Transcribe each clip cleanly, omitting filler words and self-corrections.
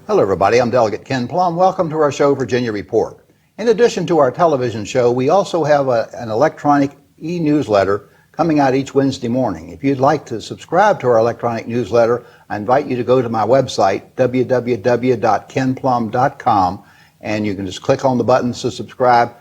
Hello everybody, I'm Delegate Ken Plum. Welcome to our show, Virginia Report. In addition to our television show, we also have an electronic e-newsletter coming out each Wednesday morning. If you'd like to subscribe to our electronic newsletter, I invite you to go to my website, www.kenplum.com, and you can just click on the buttons to subscribe.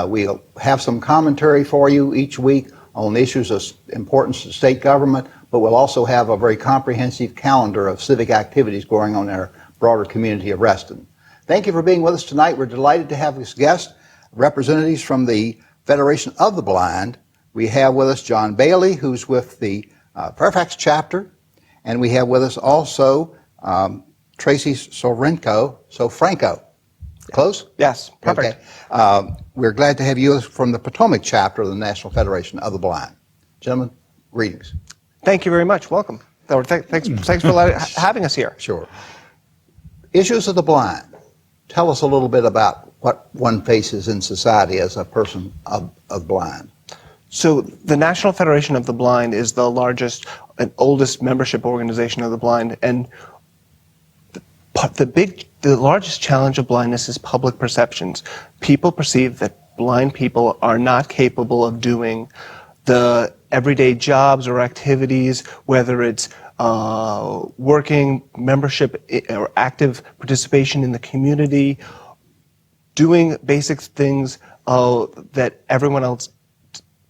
We'll have some commentary for you each week on issues of importance to state government, but we'll also have a very comprehensive calendar of civic activities going on in our broader community of Reston. Thank you for being with us tonight. We're delighted to have as guests representatives from the Federation of the Blind. We have with us John Bailey, who's with the Fairfax chapter, and we have with us also Tracy Soforenko. Close? Yes, perfect. Okay. We're glad to have you from the Potomac chapter of the National Federation of the Blind. Gentlemen, greetings. Thanks very much. Welcome. Thanks for having us here. Sure. Issues of the blind. Tell us a little bit about what one faces in society as a person of blind. So the National Federation of the Blind is the largest and oldest membership organization of the blind, and the largest challenge of blindness is public perceptions. People perceive that blind people are not capable of doing the everyday jobs or activities, whether it's working, membership, or active participation in the community, doing basic things that everyone else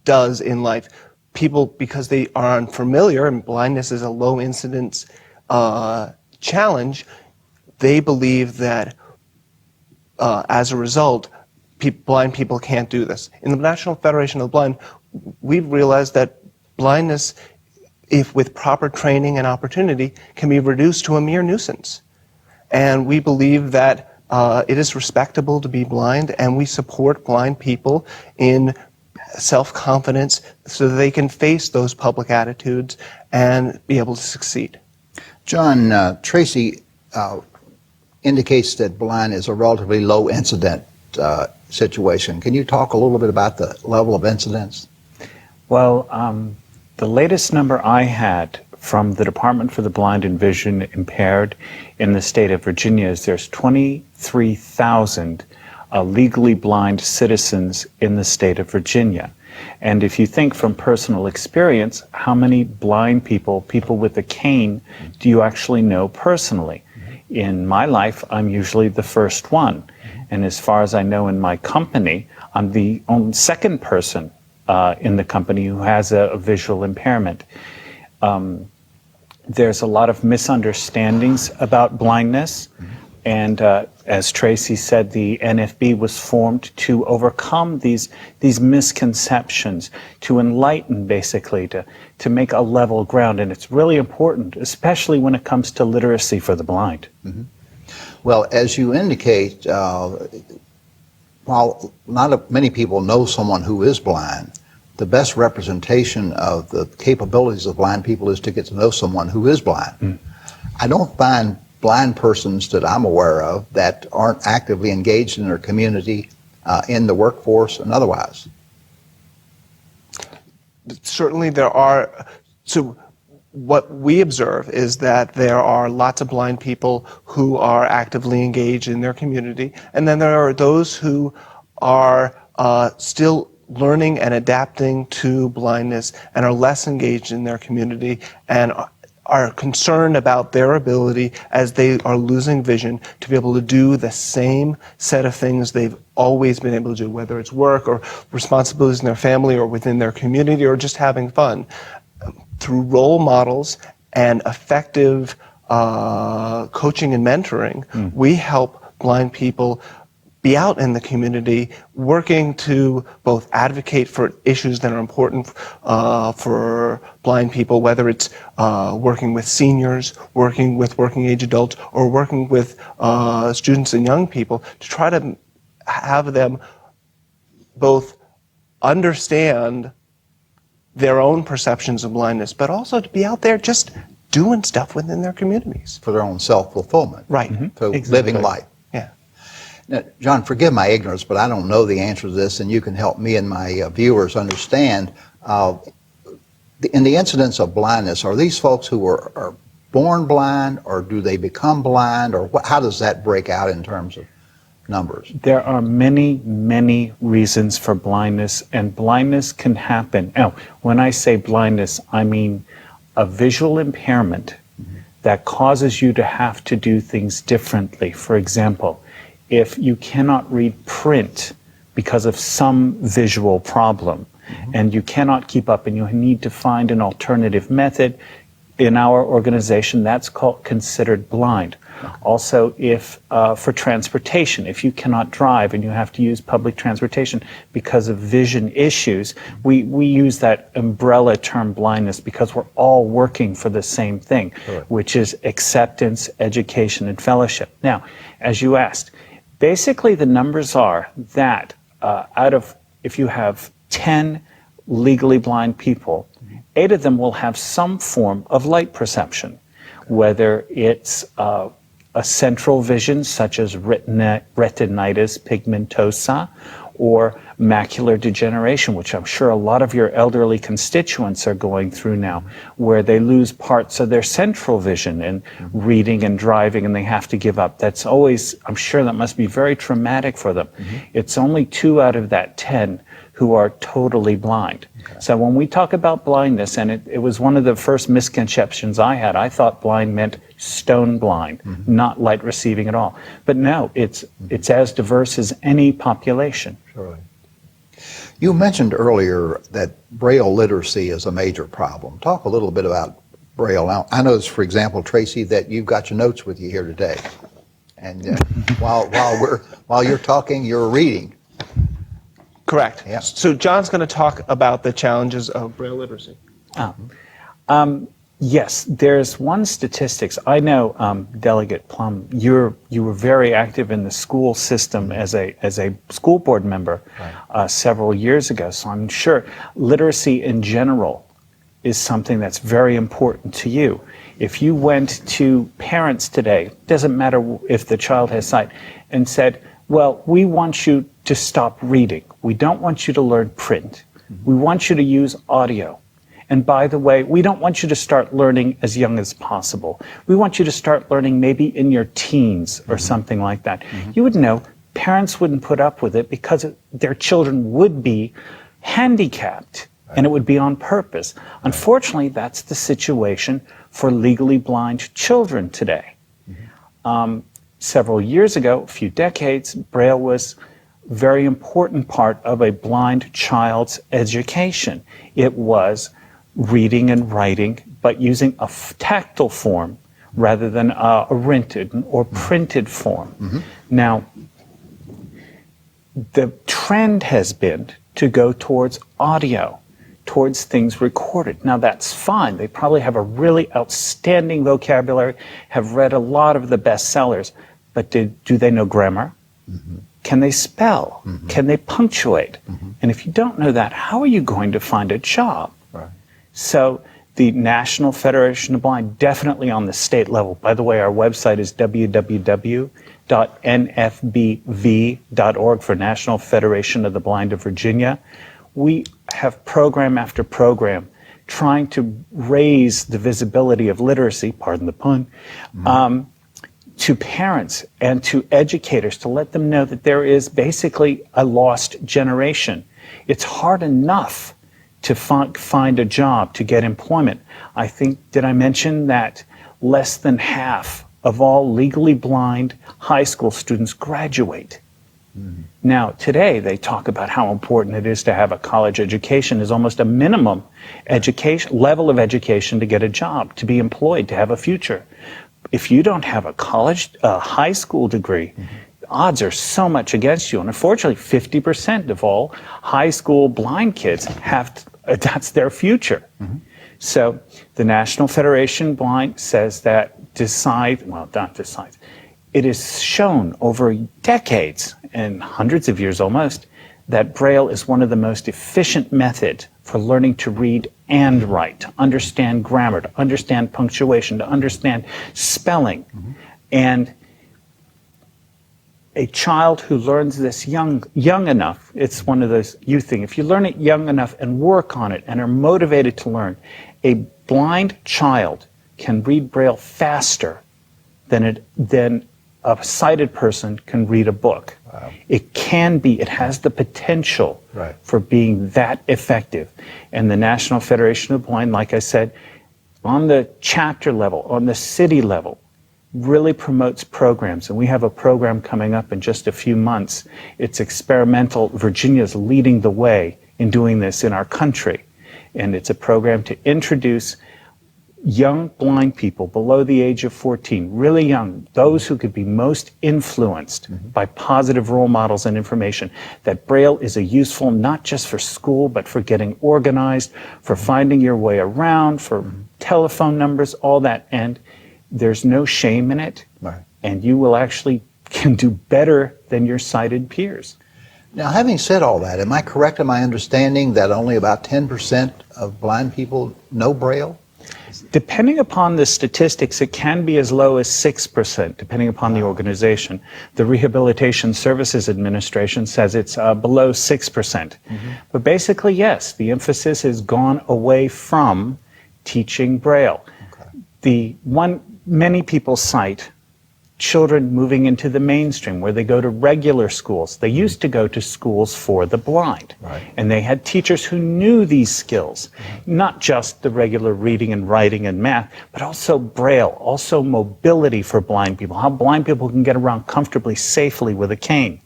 does in life. People, because they are unfamiliar, and blindness is a low incidence challenge, they believe that as a result, blind people can't do this. In the National Federation of the Blind, we've realized that blindness, if with proper training and opportunity, can be reduced to a mere nuisance. And we believe that it is respectable to be blind, and we support blind people in self-confidence so that they can face those public attitudes and be able to succeed. John, Tracy indicates that blind is a relatively low incident situation. Can you talk a little bit about the level of incidence? Well, the latest number I had from the Department for the Blind and Vision Impaired in the state of Virginia is there's 23,000 legally blind citizens in the state of Virginia. And if you think from personal experience, how many blind people with a cane, do you actually know personally? In my life, I'm usually the first one. And as far as I know in my company, I'm the only second person in the company who has a visual impairment. There's a lot of misunderstandings about blindness, and as Tracy said, the NFB was formed to overcome these misconceptions, to enlighten, basically, to make a level ground, and it's really important, especially when it comes to literacy for the blind. Mm-hmm. Well, as you indicate, while not many people know someone who is blind, the best representation of the capabilities of blind people is to get to know someone who is blind. I don't find blind persons that I'm aware of that aren't actively engaged in their community, in the workforce and otherwise. Certainly there are. So what we observe is that there are lots of blind people who are actively engaged in their community, and then there are those who are still learning and adapting to blindness and are less engaged in their community and are concerned about their ability as they are losing vision to be able to do the same set of things they've always been able to do, whether it's work or responsibilities in their family or within their community or just having fun. Through role models and effective coaching and mentoring, we help blind people be out in the community, working to both advocate for issues that are important for blind people, whether it's working with seniors, working with working age adults, or working with students and young people to try to have them both understand their own perceptions of blindness, but also to be out there just doing stuff within their communities. For their own self-fulfillment. Right. So Exactly. living life. Yeah. Now, John, forgive my ignorance, but I don't know the answer to this, and you can help me and my viewers understand. In the incidence of blindness, are these folks who are born blind, or do they become blind, or how does that break out in terms of numbers? There are many, many reasons for blindness, and blindness can happen. Now, when I say blindness, I mean a visual impairment that causes you to have to do things differently. For example, if you cannot read print because of some visual problem, and you cannot keep up and you need to find an alternative method, in our organization, that's considered blind. Also, if for transportation, if you cannot drive and you have to use public transportation because of vision issues, we use that umbrella term blindness because we're all working for the same thing, which is acceptance, education, and fellowship. Now, as you asked, basically the numbers are that if you have 10 legally blind people, 8 of them will have some form of light perception, whether it's a central vision such as retinitis pigmentosa or macular degeneration, which I'm sure a lot of your elderly constituents are going through now, where they lose parts of their central vision in reading and driving and they have to give up. That's always, I'm sure that must be very traumatic for them. It's only 2 out of that 10 who are totally blind. So when we talk about blindness, and it was one of the first misconceptions I had, I thought blind meant stone blind, not light receiving at all. But no, it's as diverse as any population. Surely. You mentioned earlier that Braille literacy is a major problem. Talk a little bit about Braille. Now, I noticed, for example, Tracy, that you've got your notes with you here today. And while you're talking, you're reading. Correct. Yeah. So John's going to talk about the challenges of Braille literacy. Yes, there's one statistics. I know, Delegate Plum, you were very active in the school system as a school board member several years ago, so I'm sure literacy in general is something that's very important to you. If you went to parents today, doesn't matter if the child has sight, and said, well, we want you to stop reading. We don't want you to learn print. We want you to use audio. And by the way, we don't want you to start learning as young as possible. We want you to start learning maybe in your teens or something like that. You would know parents wouldn't put up with it because their children would be handicapped, and it would be on purpose. Unfortunately, that's the situation for legally blind children today. Several years ago, a few decades, Braille was a very important part of a blind child's education. It was reading and writing, but using a tactile form rather than a rented or printed form. Now, the trend has been to go towards audio, towards things recorded. Now, that's fine. They probably have a really outstanding vocabulary, have read a lot of the bestsellers, but do they know grammar? Can they spell? Can they punctuate? And if you don't know that, how are you going to find a job? So the National Federation of Blind, definitely on the state level. By the way, our website is www.nfbv.org for National Federation of the Blind of Virginia. We have program after program trying to raise the visibility of literacy, pardon the pun, to parents and to educators to let them know that there is basically a lost generation. It's hard enough to find a job, to get employment. I think, did I mention that less than half of all legally blind high school students graduate? Now, today they talk about how important it is to have a college education, is almost a minimum education level of education to get a job, to be employed, to have a future. If you don't have a high school degree, odds are so much against you. And unfortunately, 50% of all high school blind kids that's their future. So the National Federation of Blind says that it is shown over decades and hundreds of years almost that Braille is one of the most efficient methods for learning to read and write, to understand grammar, to understand punctuation, to understand spelling. And a child who learns this young enough, it's one of those youth things. If you learn it young enough and work on it and are motivated to learn, a blind child can read Braille faster than a sighted person can read a book. Wow. It has the potential Right. for being that effective. And the National Federation of the Blind, like I said, on the chapter level, on the city level, really promotes programs. And we have a program coming up in just a few months. It's experimental. Virginia's leading the way in doing this in our country. And it's a program to introduce young blind people below the age of 14, really young, those who could be most influenced by positive role models and information, that Braille is a useful not just for school, but for getting organized, for finding your way around, for telephone numbers, all that. And there's no shame in it. Right. And you will actually can do better than your sighted peers. Now, having said all that, am I correct in my understanding that only about 10% of blind people know Braille? Depending upon the statistics, it can be as low as 6%, depending upon the organization. The Rehabilitation Services Administration says it's below 6%. But basically, yes, the emphasis has gone away from teaching Braille. Okay. The one many people cite, children moving into the mainstream, where they go to regular schools. They used to go to schools for the blind. Right. And they had teachers who knew these skills, not just the regular reading and writing and math, but also Braille, also mobility for blind people, how blind people can get around comfortably, safely with a cane.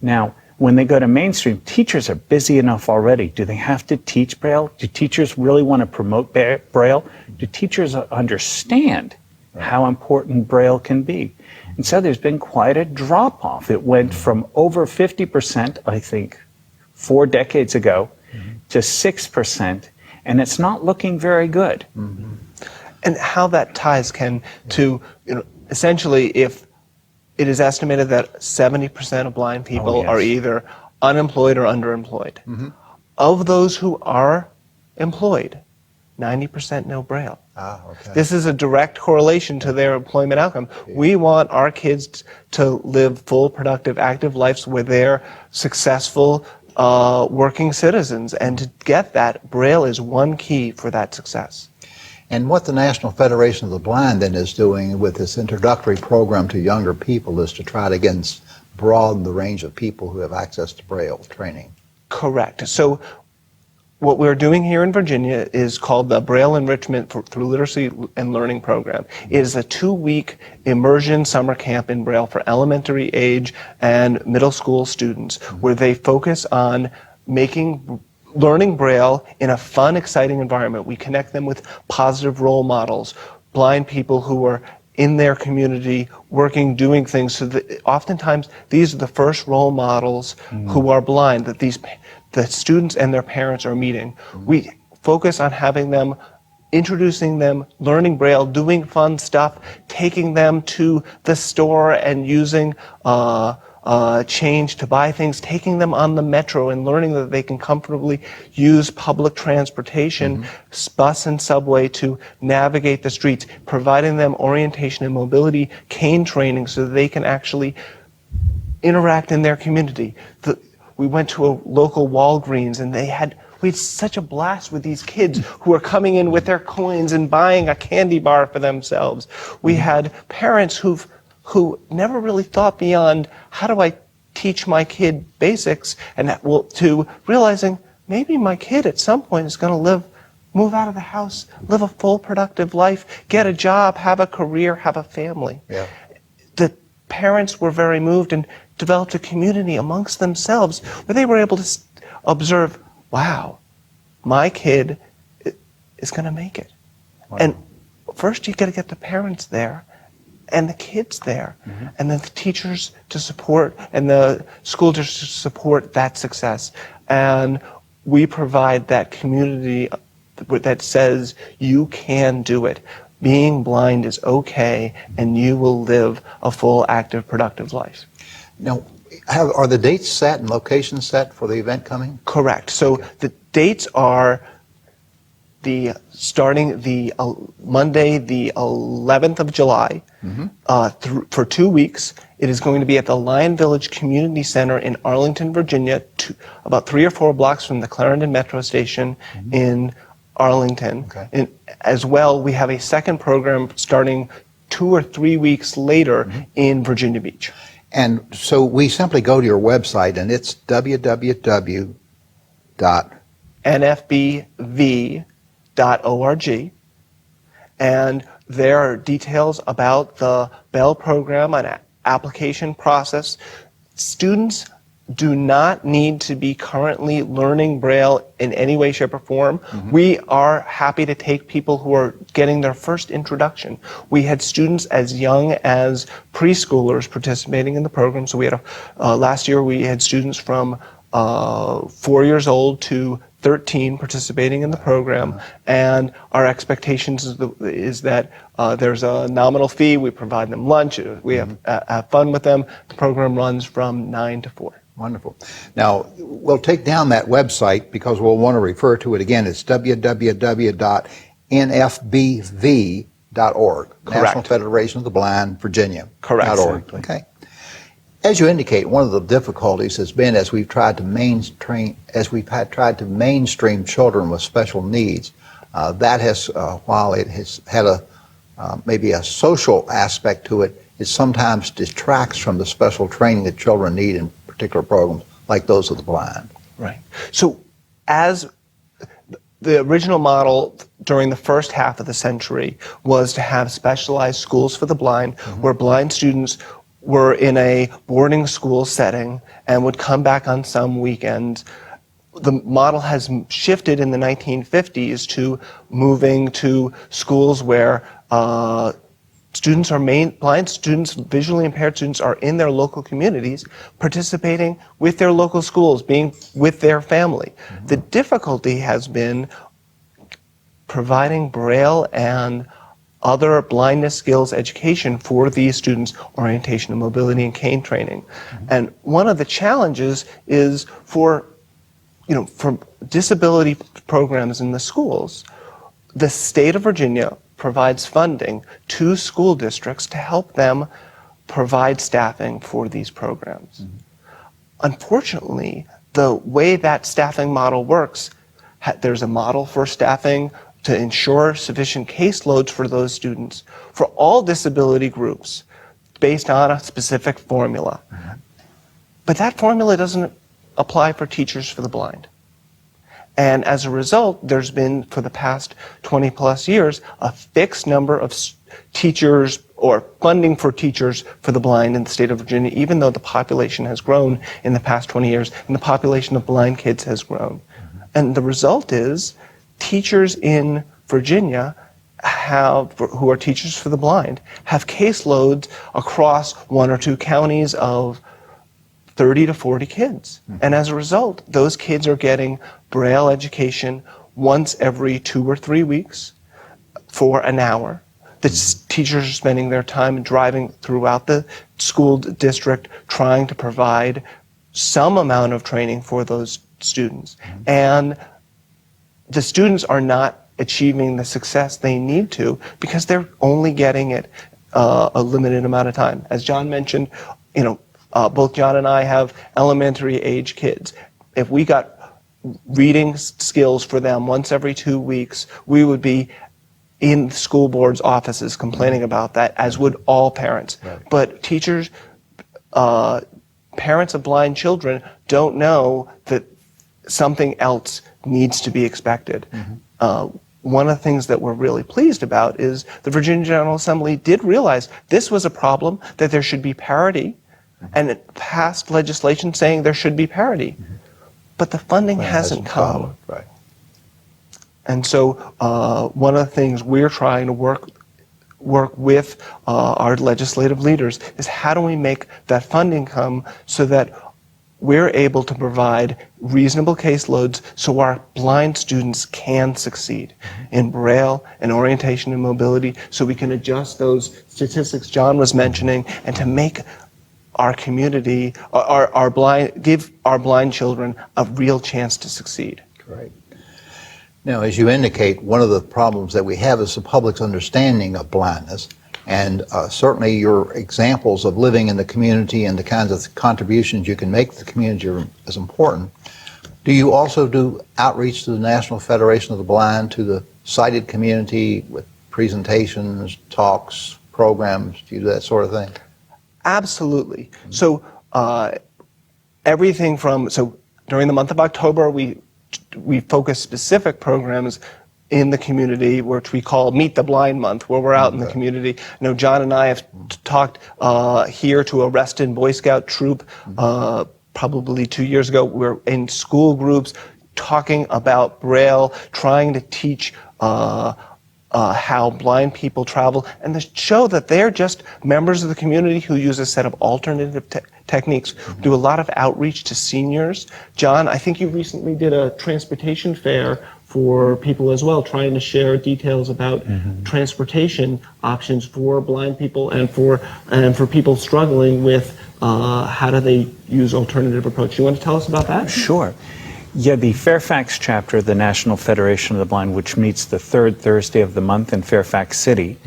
Now, when they go to mainstream, teachers are busy enough already. Do they have to teach Braille? Do teachers really want to promote Braille? Do teachers understand how important Braille can be? And so there's been quite a drop-off. It went from over 50%, I think, 4 decades ago, to 6%, and it's not looking very good. And how that ties, Ken, to, essentially, if it is estimated that 70% of blind people are either unemployed or underemployed. Of those who are employed, 90% know Braille. Okay. This is a direct correlation to their employment outcome. We want our kids to live full, productive, active lives where they're successful, working citizens. And to get that, Braille is one key for that success. And what the National Federation of the Blind then is doing with this introductory program to younger people is to try to, again, broaden the range of people who have access to Braille training. Correct. So what we're doing here in Virginia is called the Braille Enrichment Through Literacy and Learning Program. It is a 2-week immersion summer camp in Braille for elementary age and middle school students, where they focus on learning Braille in a fun, exciting environment. We connect them with positive role models, blind people who are in their community, working, doing things. So that oftentimes these are the first role models who are blind that the students and their parents are meeting. We focus on having them, introducing them, learning Braille, doing fun stuff, taking them to the store and using change to buy things, taking them on the metro and learning that they can comfortably use public transportation, bus and subway, to navigate the streets, providing them orientation and mobility cane training so that they can actually interact in their community. We went to a local Walgreens and we had such a blast with these kids who were coming in with their coins and buying a candy bar for themselves. We had parents who never really thought beyond, how do I teach my kid basics, and to realizing maybe my kid at some point is going to move out of the house, live a full productive life, get a job, have a career, have a family. Yeah. The parents were very moved and developed a community amongst themselves where they were able to observe, wow, my kid is going to make it. Wow. And first you got to get the parents there and the kids there, and then the teachers to support and the school districts to support that success. And we provide that community that says you can do it. Being blind is okay, and you will live a full, active, productive life. Now, are the dates set and locations set for the event coming? Correct. So the dates are starting Monday, the 11th of July, for 2 weeks. It is going to be at the Lion Village Community Center in Arlington, Virginia, about 3 or 4 blocks from the Clarendon Metro Station in Arlington. Okay. And as well, we have a second program starting 2 or 3 weeks later in Virginia Beach. And so we simply go to your website, and it's www. nfbv.org, and there are details about the Braille program and application process. Students do not need to be currently learning Braille in any way, shape, or form. We are happy to take people who are getting their first introduction. We had students as young as preschoolers participating in the program. So we had last year we had students from 4 years old to 13 participating in the program, and our expectations is that there's a nominal fee. We provide them lunch. We have fun with them. The program runs from 9 to 4. Wonderful. Now, we'll take down that website because we'll want to refer to it again. It's www.nfbv.org. Correct. National Federation of the Blind, Virginia. Correct. .org. Okay. As you indicate, one of the difficulties has been as we've tried to mainstream children with special needs. That has, while it has had maybe a social aspect to it, it sometimes detracts from the special training that children need in particular programs like those of the blind. Right. So as the original model during the first half of the century was to have specialized schools for the blind, where blind students were in a boarding school setting and would come back on some weekends. The model has shifted in the 1950s to moving to schools where students are blind students, visually impaired students are in their local communities, participating with their local schools, being with their family. The difficulty has been providing Braille and other blindness skills education for these students, orientation and mobility and cane training. And one of the challenges is for disability programs in the schools, the state of Virginia provides funding to school districts to help them provide staffing for these programs. Unfortunately, the way that staffing model works, there's a model for staffing to ensure sufficient caseloads for those students for all disability groups based on a specific formula. But that formula doesn't apply for teachers for the blind. And as a result, there's been, for the past 20 plus years, a fixed number of teachers or funding for teachers for the blind in the state of Virginia, even though the population has grown in the past 20 years and the population of blind kids has grown. And the result is teachers in Virginia who are teachers for the blind, have caseloads across 1 or 2 counties of 30 to 40 kids. And as a result, those kids are getting Braille education once every 2 or 3 weeks for an hour. The teachers are spending their time driving throughout the school district trying to provide some amount of training for those students. And the students are not achieving the success they need to because they're only getting it a limited amount of time. As John mentioned, both John and I have elementary age kids. If we got reading skills for them once every 2 weeks, we would be in school boards' offices complaining about that, as would all parents. Right. But teachers, parents of blind children don't know that something else needs to be expected. One of the things that we're really pleased about is the Virginia General Assembly did realize this was a problem, that there should be parity, and it passed legislation saying there should be parity. But the funding hasn't come. Right. And so one of the things we're trying to work with our legislative leaders is how do we make that funding come so that we're able to provide reasonable caseloads so our blind students can succeed in Braille and orientation and mobility, so we can adjust those statistics John was mentioning and to make our community, give our blind children a real chance to succeed. Great. Now, as you indicate, one of the problems that we have is the public's understanding of blindness, and certainly your examples of living in the community and the kinds of contributions you can make to the community is important. Do you also do outreach to the National Federation of the Blind, to the sighted community with presentations, talks, programs? Do you do that sort of thing? Absolutely. So everything from, so during the month of October, we focus specific programs in the community, which we call Meet the Blind Month, where we're out in the community. I know John and I have talked here to a Reston Boy Scout troop probably 2 years ago. We're in school groups talking about Braille, trying to teach how blind people travel, and to show that they're just members of the community who use a set of alternative techniques. We do a lot of outreach to seniors. John, I think you recently did a transportation fair for people as well, trying to share details about transportation options for blind people and for people struggling with how do they use alternative approach. You want to tell us about that? Sure. Yeah, the Fairfax chapter of the National Federation of the Blind, which meets the third Thursday of the month in Fairfax City,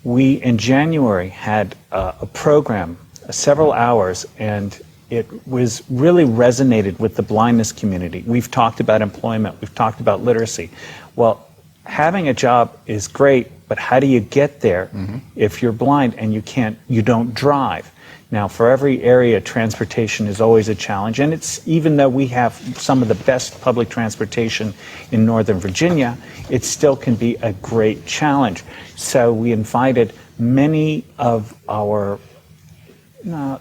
we in January had a program, several hours, and it was really resonated with the blindness community. We've talked about employment, we've talked about literacy. Well, having a job is great, but how do you get there if you're blind and you don't drive? Now, for every area, transportation is always a challenge, and it's, even though we have some of the best public transportation in Northern Virginia, it still can be a great challenge. So we invited many of our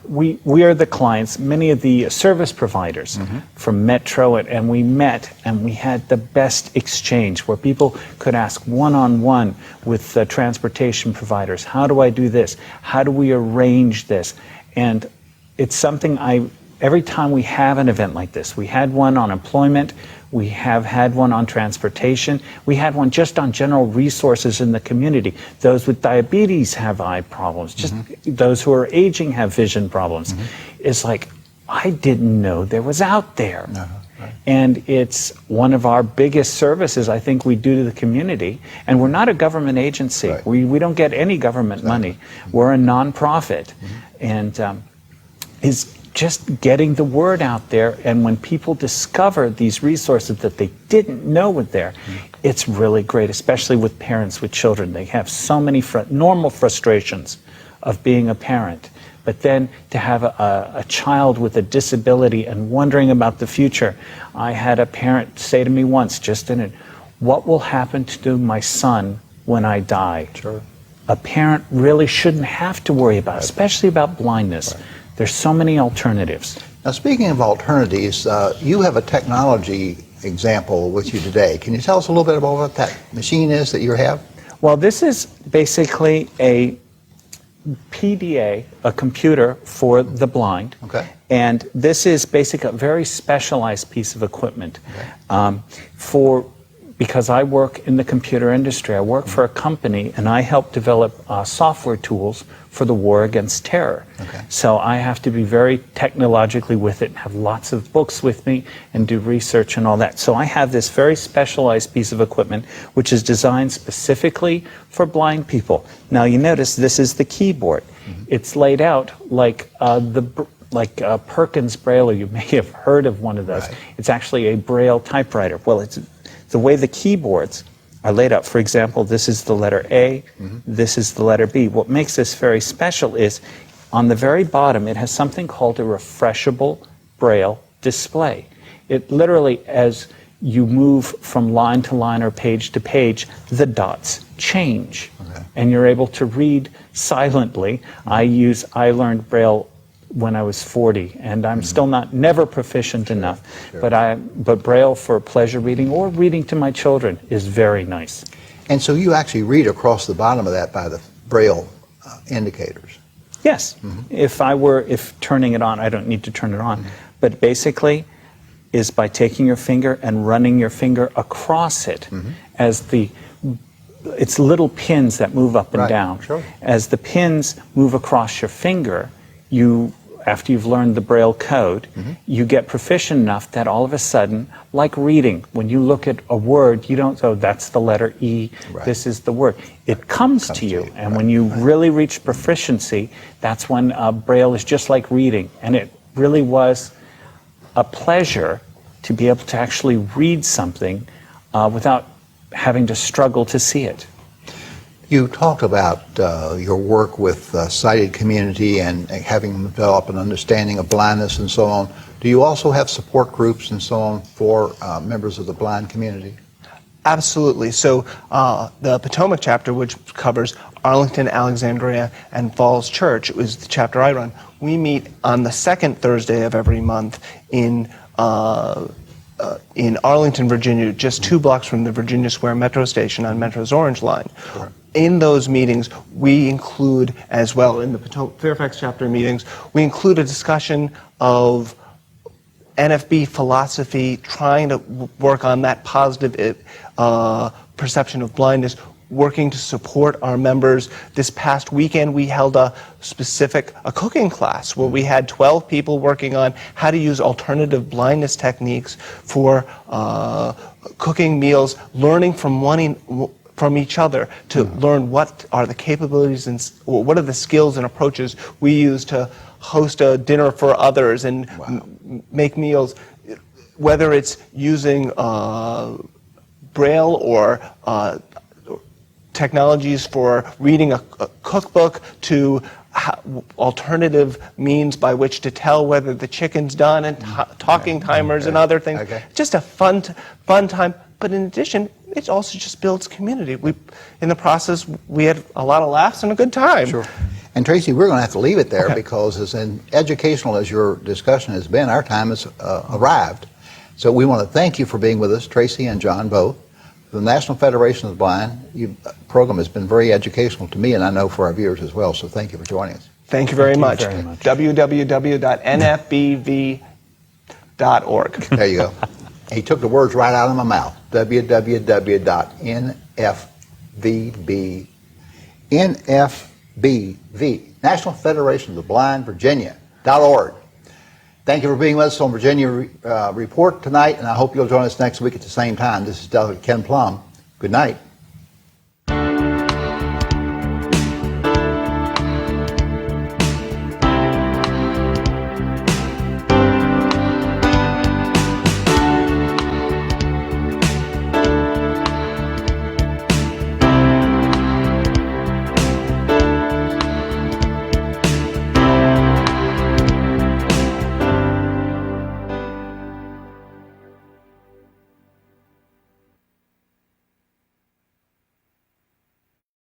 we are the clients, many of the service providers from Metro, and we met and we had the best exchange where people could ask one-on-one with the transportation providers, how do I do this? How do we arrange this? And it's something every time we have an event like this, we had one on employment, we have had one on transportation, we had one just on general resources in the community. Those with diabetes have eye problems, just those who are aging have vision problems. It's like, I didn't know there was out there. And it's one of our biggest services I think we do to the community. And we're not a government agency. We don't get any government money. We're a nonprofit. And is just getting the word out there, and when people discover these resources that they didn't know were there, it's really great, especially with parents with children. They have so many normal frustrations of being a parent, but then to have a child with a disability and wondering about the future. I had a parent say to me once, just in it, what will happen to my son when I die? A parent really shouldn't have to worry about, especially about blindness. There's so many alternatives. Now, speaking of alternatives, you have a technology example with you today. Can you tell us a little bit about what that machine is that you have? Well, this is basically a PDA, a computer for the blind. And this is basically a very specialized piece of equipment. Because I work in the computer industry, I work for a company and I help develop software tools for the war against terror. So I have to be very technologically with it, have lots of books with me and do research and all that. So I have this very specialized piece of equipment which is designed specifically for blind people. Now you notice this is the keyboard. It's laid out like Perkins Braille. You may have heard of one of those. It's actually a Braille typewriter. Well, it's the way the keyboards are laid out. For example, this is the letter A, this is the letter B. What makes this very special is on the very bottom it has something called a refreshable Braille display. It literally, as you move from line to line or page to page, the dots change. And you're able to read silently. I learned Braille when I was 40, and I'm still never proficient enough. But Braille for pleasure reading or reading to my children is very nice. And so you actually read across the bottom of that by the Braille indicators. Yes. If turning it on, I don't need to turn it on. But basically is by taking your finger and running your finger across it as it's little pins that move up and down. As the pins move across your finger, after you've learned the Braille code, you get proficient enough that all of a sudden, like reading, when you look at a word, you don't go, that's the letter E, this is the word. It comes to you, and when you really reach proficiency, that's when Braille is just like reading. And it really was a pleasure to be able to actually read something without having to struggle to see it. You talked about your work with sighted community and having them develop an understanding of blindness and so on. Do you also have support groups and so on for members of the blind community? Absolutely. So the Potomac chapter, which covers Arlington, Alexandria, and Falls Church, is the chapter I run. We meet on the second Thursday of every month in Arlington, Virginia, just 2 blocks from the Virginia Square Metro station on Metro's Orange Line. Sure. In those meetings, we include, as well in the Fairfax chapter meetings, we include a discussion of NFB philosophy, trying to work on that positive perception of blindness, working to support our members. This past weekend, we held a cooking class where we had 12 people working on how to use alternative blindness techniques for cooking meals, learning from each other to learn what are the capabilities and what are the skills and approaches we use to host a dinner for others and make meals, whether it's using Braille or technologies for reading a cookbook to alternative means by which to tell whether the chicken's done and talking timers and other things. Just a fun time. But in addition, it also just builds community. In the process, we had a lot of laughs and a good time. Sure. And Tracy, we're going to have to leave it there because as educational as your discussion has been, our time has arrived. So we want to thank you for being with us, Tracy and John both. The National Federation of the Blind program has been very educational to me, and I know for our viewers as well, so thank you for joining us. Thank you very much. www.nfbv.org. There you go. He took the words right out of my mouth. www.nfbv, National Federation of the Blind, Virginia.org. Thank you for being with us on Virginia Report tonight, and I hope you'll join us next week at the same time. This is Delegate Ken Plum. Good night.